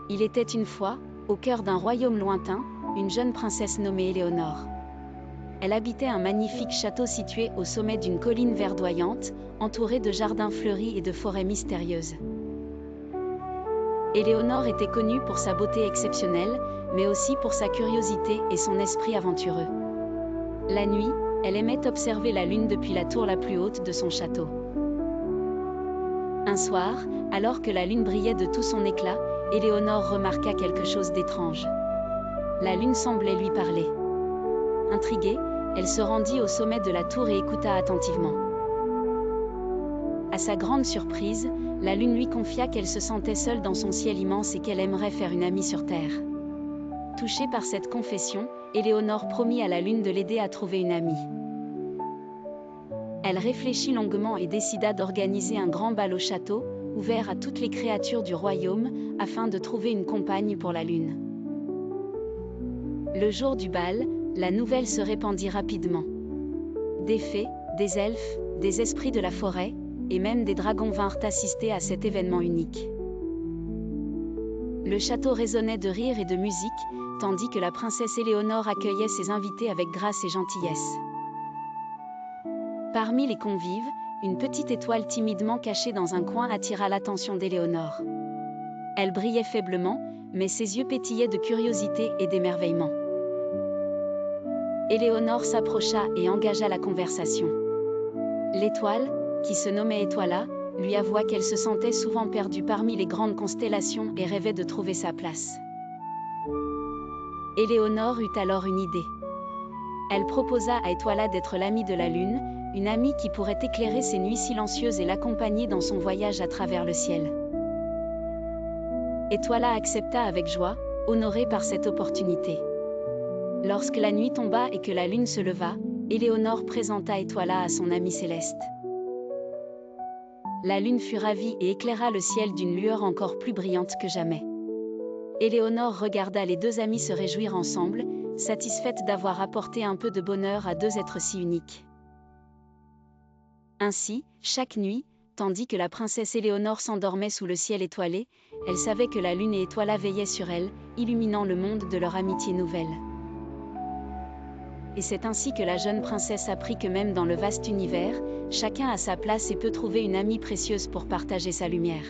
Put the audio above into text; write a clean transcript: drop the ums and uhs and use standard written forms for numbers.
Il était une fois, au cœur d'un royaume lointain, une jeune princesse nommée Éléonore. Elle habitait un magnifique château situé au sommet d'une colline verdoyante, entourée de jardins fleuris et de forêts mystérieuses. Éléonore était connue pour sa beauté exceptionnelle, mais aussi pour sa curiosité et son esprit aventureux. La nuit, elle aimait observer la lune depuis la tour la plus haute de son château. Un soir, alors que la lune brillait de tout son éclat, Éléonore remarqua quelque chose d'étrange. La lune semblait lui parler. Intriguée, elle se rendit au sommet de la tour et écouta attentivement. À sa grande surprise, la lune lui confia qu'elle se sentait seule dans son ciel immense et qu'elle aimerait faire une amie sur Terre. Touchée par cette confession, Éléonore promit à la lune de l'aider à trouver une amie. Elle réfléchit longuement et décida d'organiser un grand bal au château, ouvert à toutes les créatures du royaume, afin de trouver une compagne pour la lune. Le jour du bal, la nouvelle se répandit rapidement. Des fées, des elfes, des esprits de la forêt, et même des dragons vinrent assister à cet événement unique. Le château résonnait de rires et de musique, tandis que la princesse Éléonore accueillait ses invités avec grâce et gentillesse. Parmi les convives, une petite étoile timidement cachée dans un coin attira l'attention d'Éléonore. Elle brillait faiblement, mais ses yeux pétillaient de curiosité et d'émerveillement. Éléonore s'approcha et engagea la conversation. L'étoile, qui se nommait Étoila, lui avoua qu'elle se sentait souvent perdue parmi les grandes constellations et rêvait de trouver sa place. Éléonore eut alors une idée. Elle proposa à Étoila d'être l'amie de la lune, une amie qui pourrait éclairer ses nuits silencieuses et l'accompagner dans son voyage à travers le ciel. Étoila accepta avec joie, honorée par cette opportunité. Lorsque la nuit tomba et que la lune se leva, Éléonore présenta Étoila à son amie céleste. La lune fut ravie et éclaira le ciel d'une lueur encore plus brillante que jamais. Éléonore regarda les deux amies se réjouir ensemble, satisfaite d'avoir apporté un peu de bonheur à deux êtres si uniques. Ainsi, chaque nuit, tandis que la princesse Éléonore s'endormait sous le ciel étoilé, elle savait que la lune et Étoila veillaient sur elle, illuminant le monde de leur amitié nouvelle. Et c'est ainsi que la jeune princesse apprit que même dans le vaste univers, chacun a sa place et peut trouver une amie précieuse pour partager sa lumière.